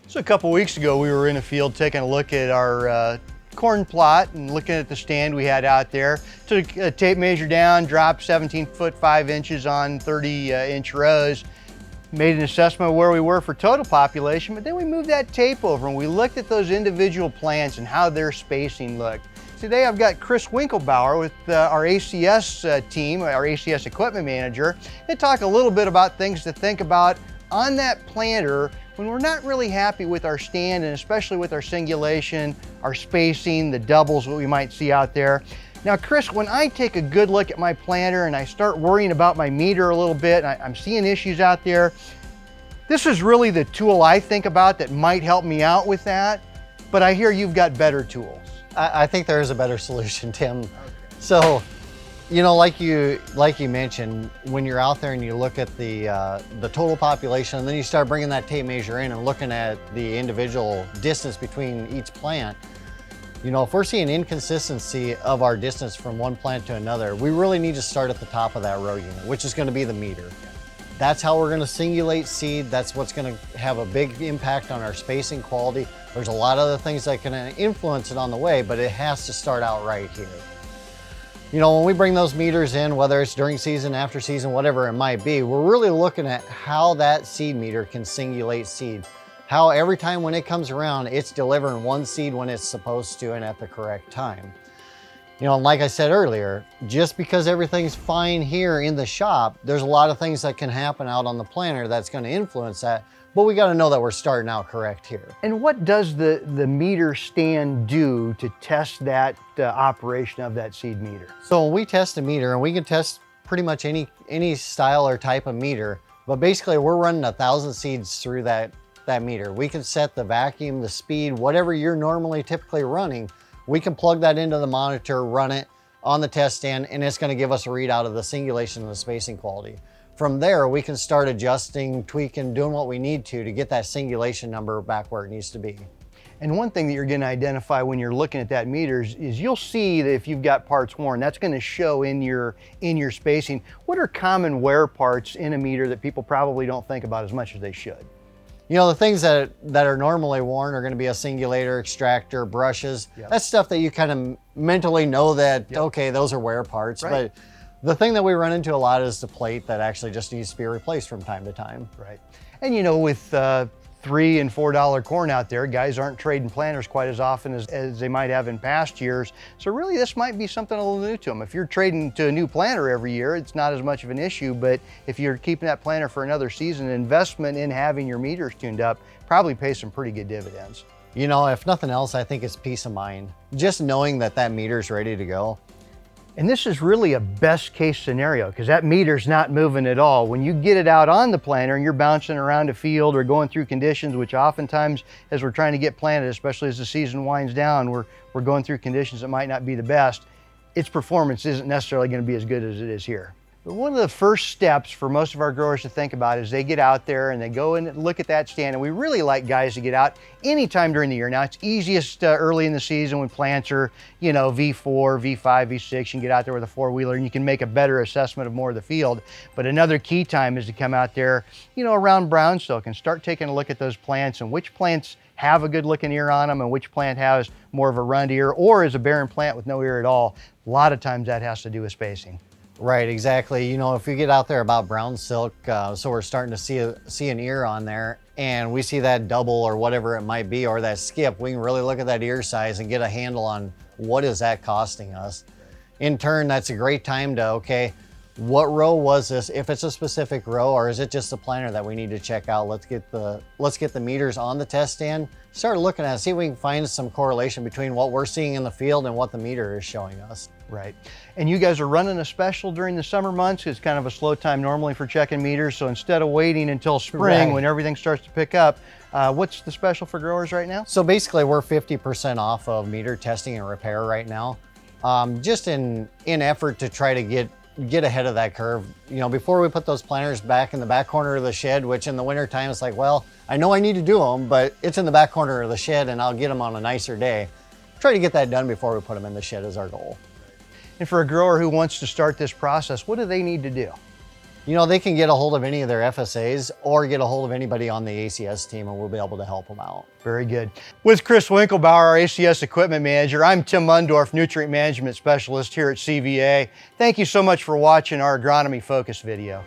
So a couple weeks ago, we were in a field taking a look at our corn plot and looking at the stand we had out there. Took a tape measure down, dropped 17 foot 5 inches on 30 inch rows. Made an assessment of where we were for total population, but then we moved that tape over and we looked at those individual plants and how their spacing looked. Today I've got Chris Winkelbauer with our ACS team, our ACS equipment manager, to talk a little bit about things to think about on that planter when we're not really happy with our stand, and especially with our singulation, our spacing, the doubles, what we might see out there. Now, Chris, when I take a good look at my planter and I start worrying about my meter a little bit, and I'm seeing issues out there, this is really the tool I think about that might help me out with that, but I hear you've got better tools. I think there is a better solution, Tim. Okay. So, you know, like you mentioned, when you're out there and you look at the total population, and then you start bringing that tape measure in and looking at the individual distance between each plant, you know, if we're seeing inconsistency of our distance from one plant to another, we really need to start at the top of that row unit, which is going to be the meter. That's how we're going to singulate seed. That's what's going to have a big impact on our spacing quality. There's a lot of other things that can influence it on the way, but it has to start out right here. You know, when we bring those meters in, whether it's during season, after season, whatever it might be, we're really looking at how that seed meter can singulate seed. How every time when it comes around, it's delivering one seed when it's supposed to and at the correct time. You know, and like I said earlier, just because everything's fine here in the shop, there's a lot of things that can happen out on the planter that's going to influence that, but we got to know that we're starting out correct here. And what does the meter stand do to test that operation of that seed meter? So when we test a meter, and we can test pretty much any style or type of meter, but basically we're running 1,000 seeds through that meter. We can set the vacuum, the speed, whatever you're normally typically running, we can plug that into the monitor, run it on the test stand, and it's going to give us a readout of the singulation and the spacing quality. From there, we can start adjusting, tweaking, doing what we need to get that singulation number back where it needs to be. And one thing that you're going to identify when you're looking at that meter is you'll see that if you've got parts worn, that's going to show in your spacing. What are common wear parts in a meter that people probably don't think about as much as they should? You know, the things that are normally worn are going to be a singulator, extractor, brushes. Yep. That's stuff that you kind of mentally know that, yep, okay, those are wear parts. Right. But the thing that we run into a lot is the plate that actually just needs to be replaced from time to time. Right. And you know, with $3 and $4 corn out there, guys aren't trading planters quite as often as they might have in past years. So really this might be something a little new to them. If you're trading to a new planter every year, it's not as much of an issue, but if you're keeping that planter for another season, investment in having your meters tuned up probably pays some pretty good dividends. You know, if nothing else, I think it's peace of mind. Just knowing that that meter's ready to go. And this is really a best case scenario because that meter's not moving at all. When you get it out on the planter and you're bouncing around a field or going through conditions, which oftentimes as we're trying to get planted, especially as the season winds down, we're going through conditions that might not be the best, its performance isn't necessarily going to be as good as it is here. But one of the first steps for most of our growers to think about is they get out there and they go and look at that stand. And we really like guys to get out anytime during the year. Now it's easiest early in the season when plants are, you know, V4, V5, V6, you can get out there with a four-wheeler and you can make a better assessment of more of the field. But another key time is to come out there, you know, around brown silk and start taking a look at those plants and which plants have a good looking ear on them and which plant has more of a runt ear or is a barren plant with no ear at all. A lot of times that has to do with spacing. Right, exactly. You know, if we get out there about brown silk, so we're starting to see an ear on there and we see that double or whatever it might be, or that skip, we can really look at that ear size and get a handle on what is that costing us. In turn, that's a great time to, okay, what row was this? If it's a specific row, or is it just the planter that we need to check out? Let's get the meters on the test stand, start looking at it, see if we can find some correlation between what we're seeing in the field and what the meter is showing us. Right. And you guys are running a special during the summer months. It's kind of a slow time normally for checking meters. So instead of waiting until spring, right, when everything starts to pick up, what's the special for growers right now? So basically we're 50% off of meter testing and repair right now. Just in effort to try to get ahead of that curve. You know, before we put those planters back in the back corner of the shed, which in the winter time it's like, well, I know I need to do them, but it's in the back corner of the shed and I'll get them on a nicer day. Try to get that done before we put them in the shed is our goal. And for a grower who wants to start this process, what do they need to do? you know, they can get a hold of any of their FSAs or get a hold of anybody on the ACS team, and we'll be able to help them out. Very good. With Chris Winkelbauer, our ACS equipment manager, I'm Tim Mundorf, nutrient management specialist here at CVA. Thank you so much for watching our agronomy focus video.